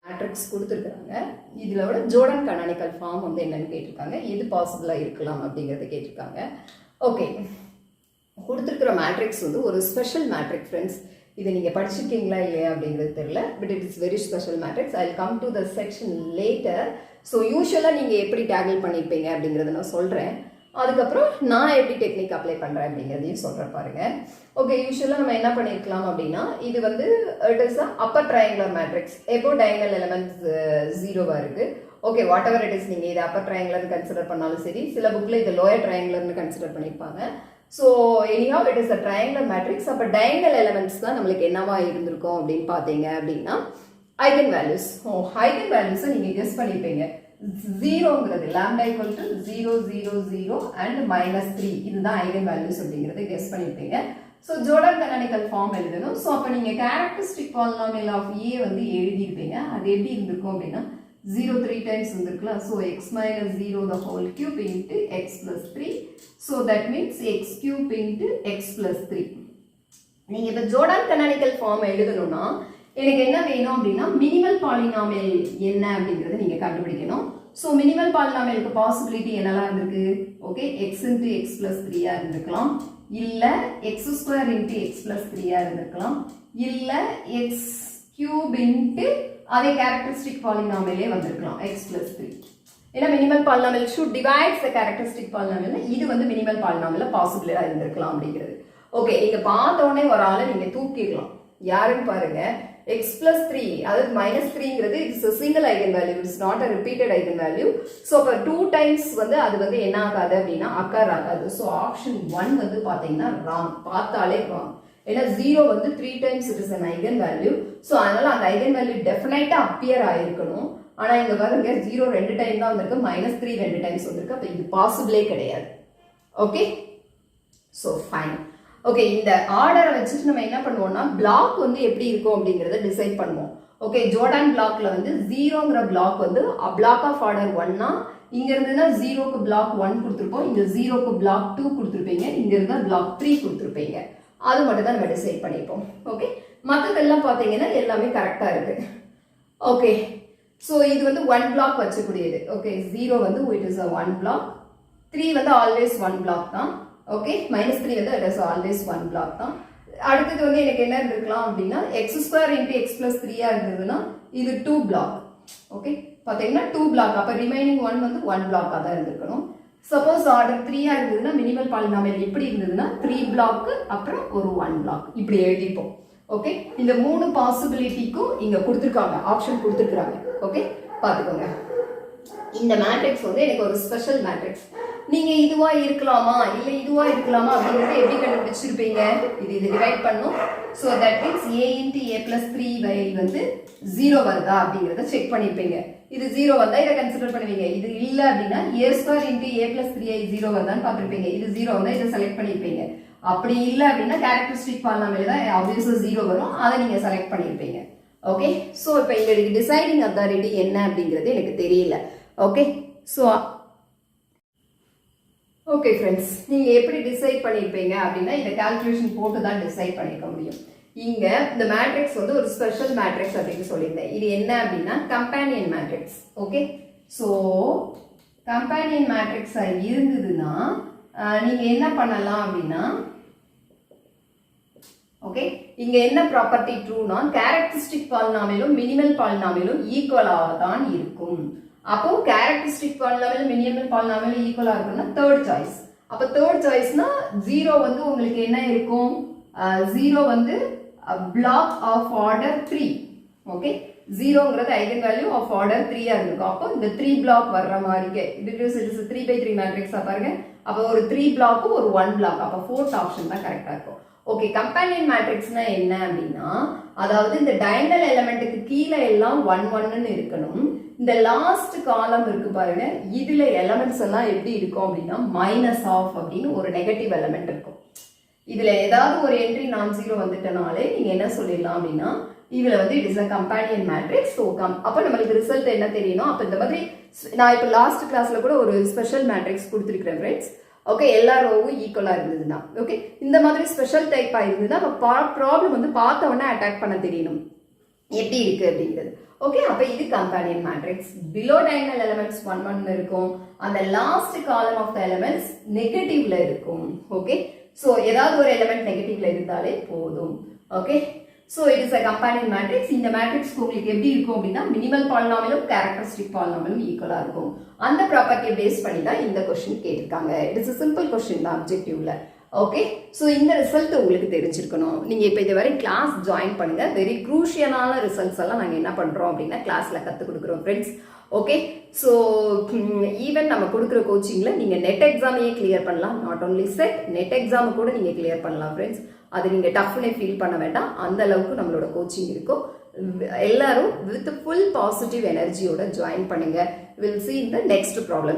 Matrix கொடுத்துருக்காங்க. இதிலோட Jordan canonical form வந்து என்னன்னு கேட்டிருக்காங்க, எது பாசிபிளாக இருக்கலாம் அப்படிங்கிறத கேட்டிருக்காங்க. ஓகே, கொடுத்துருக்கிற மேட்ரிக்ஸ் வந்து ஒரு ஸ்பெஷல் மேட்ரிக்ஸ் ஃப்ரெண்ட்ஸ். இதை நீங்கள் படிச்சிருக்கீங்களா இல்லையா அப்படிங்கிறது தெரியல, but it is very special matrix. I will come to the section later. So யூஸ்வலாக நீங்கள் எப்படி டேக்கிள் பண்ணியிருப்பீங்க அப்படிங்கிறத நான் சொல்கிறேன். அதுக்கப்புறம் நான் எப்படி டெக்னிக் அப்ளை பண்ணுறேன் அப்படிங்கிறதையும் சொல்கிறேன் பாருங்க. ஓகே, யூஸ்வலாக நம்ம என்ன பண்ணியிருக்கலாம் அப்படின்னா, இது வந்து it is upper triangular matrix, above diagonal elements 0வாக இருக்குது. Okay, whatever it is, நீங்கள் இது அப்பர் ட்ரையாங்குலர்னு கன்சிடர் பண்ணாலும் சரி, சில புக்கில் இது லோயர் ட்ரையாங்குலர்னு கன்சிடர் பண்ணியிருப்பாங்க. So anyhow it is a triangular matrix. அப்போ டயங்கல் எலமெண்ட்ஸ் தான் நம்மளுக்கு என்னவா இருந்திருக்கும் அப்படின்னு பார்த்தீங்க அப்படின்னா ஐகன் வேல்யூஸ். ஐகன் வேல்யூஸை நீங்கள் கெஸ் பண்ணியிருப்பீங்க. 0ங்கிறது லாம்டா ஈக்குவல் டு 0 0 0 அண்ட் -3, இதுதான் ஐகன் வேல்யூஸ் அப்படிங்கிறத கெஸ் பண்ணியிருப்பீங்க. ஸோ ஜோர்டன் கனானிக்கல் ஃபார்ம் எழுதணும். ஸோ அப்போ நீங்கள் கேரக்டரிஸ்டிக் பாலினாமியல் ஆஃப் ஏ வந்து எழுதியிருப்பீங்க. அது எப்படி இருந்திருக்கும் அப்படின்னா 0 3 டைம்ஸ் இருந்திருக்கலாம். So x minus 0 the whole cube into x plus 3. So that means x cube into x plus 3. நீங்கள் இப்போ ஜோர்டன் கனானிக்கல் ஃபார்ம் எழுதணும்னா எனக்கு என்ன வேணும் அப்படின்னா மினிமல் பாலினாமியல் என்ன அப்படிங்கிறத நீங்கள் கண்டுபிடிக்கணும். ஸோ மினிமல் பாலினாமியலுக்கு பாசிபிலிட்டி என்னெல்லாம் இருந்திருக்கு? Okay, X into X plus 3 இருந்திருக்கலாம், இல்லை X square into X plus 3 இருந்திருக்கலாம், இல்லை எக்ஸ் கியூப் இன்ட்டு அதே கேரக்டரிஸ்டிக் பாலினாமியலே வந்திருக்கலாம் எக்ஸ் பிளஸ் 3. ஏன்னா minimal polynomial should divides the characteristic polynomial, இது வந்து மினிமல் பாலினாமியல் பாசிபிளாக இருந்திருக்கலாம் அப்படிங்கிறது. ஓகே, இங்கே பார்த்தோடனே ஒரு ஆளை நீங்கள் தூக்கிடலாம். யாருன்னு பாருங்க, x plus 3, அதாவது -3ங்கிறது it's a single eigen value, it's not a repeated eigen value. So அப்போ 2 times வந்து அது வந்து என்ன ஆகாது அப்படின்னா அக்கர் ஆகாது. ஸோ ஆப்ஷன் 1 வந்து பார்த்தீங்கன்னா ராங், பார்த்தாலே ராங். ஏன்னா 0 வந்து 3 times it is an eigen value. So அதனால அந்த eigen value டெஃபினைட்டாக அப்பியர் ஆயிருக்கணும். ஆனால் இங்கே பாருங்க 0 2 டைம் தான் வந்திருக்கு, -3 2 டைம்ஸ் வந்திருக்கு. அப்போ இது பாசிபிளே கிடையாது. Okay, so fine. ஓகே, இந்த ஆர்டரை வச்சுட்டு நம்ம என்ன பண்ணுவோம்னா பிளாக் வந்து எப்படி இருக்கும் அப்படிங்கிறத டிசைட் பண்ணுவோம். ஓகே, ஜோர்டன் பிளாக்ல வந்து 0ங்கிற பிளாக் வந்து பிளாக் ஆஃப் ஆர்டர் 1னா, இங்க இருந்துன்னா 0க்கு பிளாக் 1 கொடுத்துருப்போம், இங்க 0க்கு பிளாக் 2 கொடுத்துருப்பீங்க, இங்க இருந்தா பிளாக் 3 கொடுத்துருப்பீங்க. அது மட்டும் தான் நம்ம டிசைட் பண்ணிப்போம். ஓகே, மற்றதெல்லாம் பார்த்தீங்கன்னா எல்லாமே கரெக்டாக இருக்கு. ஓகே, ஸோ இது வந்து 1 பிளாக் வச்சக்கூடியது. ஓகே, 0 வந்து இட் இஸ் அ 1 பிளாக், 3 வந்து ஆல்வேஸ் 1 பிளாக் தான். ஓகே, -3 வந்து இட் இஸ் ஆல்வேஸ் 1 பிளாக் தான். அடுத்தது வந்து எனக்கு என்ன இருந்திருக்கலாம் அப்படின்னா x square into X plus 3 இருந்ததுன்னா இது 2 பிளாக். ஓகே, பார்த்தீங்கன்னா 2 பிளாக். அப்போ ரிமைனிங் 1 வந்து 1 பிளாக்காக தான் இருந்திருக்கணும். சப்போஸ் ஆர்டர் 3 இருந்ததுன்னா மினிமல் பாலினாமியல் எப்படி இருந்ததுன்னா 3 பிளாக் அப்புறம் ஒரு 1 பிளாக் இப்படி எழுதிப்போம். ஓகே, இந்த 3 பாசிபிலிட்டிக்கும் இங்கே கொடுத்துருக்காங்க, ஆப்ஷன் கொடுத்துருக்குறாங்க. ஓகே, பார்த்துக்கோங்க. இந்த மேட்ரிக்ஸ் வந்து எனக்கு ஒரு ஸ்பெஷல் மேட்ரிக்ஸ். நீங்க இதுவா இருக்கலாமா இல்லை இதுவா இருக்கலாமா அப்படிங்கிறத எப்படி கண்டுபிடிச்சிருப்பீங்க? இது டிவைட் பண்ணும். So that means a into a plus 3y வந்து 0 வருதா அப்படிங்கிறத செக் பண்ணியிருப்பீங்க. இது 0 வந்தா இதை கன்சிடர் பண்ணுவீங்க. இது இல்லை அப்படின்னா a square into a plus 3i 0 வருதான்னு பார்த்துருப்பீங்க. இது 0 வந்தா இதை செலக்ட் பண்ணியிருப்பீங்க. அப்படி இல்லை அப்படின்னா கேரக்டரிஸ்டிக் பாலினாமியல் தான் ஆப்வியஸா 0 வரும், அதை நீங்க செலக்ட் பண்ணியிருப்பீங்க. ஓகே, ஸோ இப்போ எங்களுக்கு டிசைடிங் அத்தாரிட்டி என்ன அப்படிங்கிறது எனக்கு தெரியல. ஓகே, ஸோ ஓகே ஃப்ரெண்ட்ஸ், நீங்கள் எப்படி டிசைட் பண்ணியிருப்பீங்க அப்படின்னா இந்த கால்குலேஷன் போட்டு தான் டிசைட் பண்ணிக்க முடியும். இங்கே இந்த மேட்ரிக்ஸ் வந்து ஒரு ஸ்பெஷல் மேட்ரிக்ஸ் அப்படின்னு சொல்லியிருந்தேன். இது என்ன அப்படின்னா companion matrix. Okay, so companion மேட்ரிக்ஸாக இருந்ததுன்னா நீங்கள் என்ன பண்ணலாம் அப்படின்னா, ஓகே, இங்க என்ன ப்ராப்பர்ட்டி ட்ரூனா கேரக்டரிஸ்டிக் பாலினாமியலும் மினிமல் பாலினாமியலும் ஈக்குவலாக தான் இருக்கும். அப்போ கேரக்டரிஸ்டிக் பாலினாமியல் மினிமல் பாலினாமியல் ஈக்குவலா இருக்குன்னா தேர்ட் சாய்ஸ். அப்போ தேர்ட் சாய்ஸ்னா 0 வந்து உங்களுக்கு என்ன இருக்கும்? 0 வந்து பிளாக் ஆஃப் ஆர்டர் 3. ஓகே, 0ங்கிறது ஐகன் வேல்யூ ஆஃப் ஆர்டர் 3 இருக்கும். அப்போ இந்த 3 பிளாக் வர்ற மாதிரி இது 3x3 மேட்ரிக்ஸா பாருங்க. அப்போ ஒரு 3 பிளாக்கும் ஒரு 1 பிளாக், அப்போ 4th ஆப்ஷன் தான் கரெக்டா இருக்கும். ஓகே, கம்பேனியன் மேட்ரிக்ஸ்னா என்ன அப்படின்னா, அதாவது இந்த டயகனல் எலிமெண்ட்டுக்கு கீழே எல்லாம் 1 1ன்னு இருக்கணும். இந்த லாஸ்ட் காலம் இருக்கு பாருங்க, இதுல எலிமெண்ட்ஸ் எல்லாம் எப்படி இருக்கும் அப்படின்னா மைனஸ் ஆஃப் அப்படின்னு ஒரு நெகட்டிவ் எலிமெண்ட் இருக்கும். இதுல ஏதாவது ஒரு என்ட்ரி நான் 0 வந்துட்டனாலே நீங்க என்ன சொல்லிடலாம் அப்படின்னா இதுல வந்து it is a companion matrix. So அப்போ நம்மளுக்கு ரிசல்ட் என்ன தெரியணும். அப்போ இந்த மாதிரி நான் இப்போ லாஸ்ட் கிளாஸ்ல கூட ஒரு ஸ்பெஷல் மேட்ரிக்ஸ் கொடுத்துருக்கிறேன் ஃப்ரெண்ட்ஸ். ஓகே, எல்லா ரோவும் ஈக்குவலா இருந்ததுன்னா, ஓகே, இந்த மாதிரி ஸ்பெஷல் டைப்பா இருந்ததுன்னா ப்ராப்ளம் வந்து பார்த்த உடனே அட்டாக் பண்ண தெரியணும் எப்படி இருக்கு அப்படிங்கிறது. ஓகே, அப்ப இது companion matrix. Below diagonal elements 1 1 இருக்கும். அந்த last column of the elements நெகட்டிவ்ல இருக்கும். ஓகே, சோ ஏதாவது ஒரு எலிமெண்ட் நெகட்டிவ்ல இருந்தாலே போதும். Okay, so it is a companion matrix. இந்த மேட்ரிக்ஸ் உங்களுக்கு எப்படி இருக்கும் அப்படின்னா மினிமல் பாலினாமியலும் கேரக்டரிஸ்டிக் பாலினாமியலும் ஈக்குவலா இருக்கும். அந்த ப்ராப்பர்ட்டியை பேஸ் பண்ணி தான் இந்த கொஸ்டின் கேட்டிருக்காங்க. It is a simple question தான் அப்ஜெக்டிவ்ல. ஓகே, ஸோ இந்த ரிசல்ட் உங்களுக்கு தெரிஞ்சிருக்கணும். நீங்கள் இப்போ இதுவரை கிளாஸ் ஜாயின் பண்ணுங்க. வெரி க்ரூஷியலான ரிசல்ட்ஸ் எல்லாம் நாங்கள் என்ன பண்ணுறோம் அப்படின்னா கிளாஸில் கற்றுக் கொடுக்குறோம் ஃப்ரெண்ட்ஸ். ஓகே, ஸோ ஈவன் நம்ம கொடுக்குற கோச்சிங்கில் நீங்கள் நெட் எக்ஸாமையே கிளியர் பண்ணலாம். Not only set, net exam கூட நீங்கள் கிளியர் பண்ணலாம் ஃப்ரெண்ட்ஸ். அது நீங்கள் டஃப்னே ஃபீல் பண்ண வேண்டாம். அந்த அளவுக்கு நம்மளோட கோச்சிங் இருக்கும். எல்லாரும் வித் ஃபுல் பாசிட்டிவ் எனர்ஜியோட ஜாயின் பண்ணுங்க. Will see in the next problem.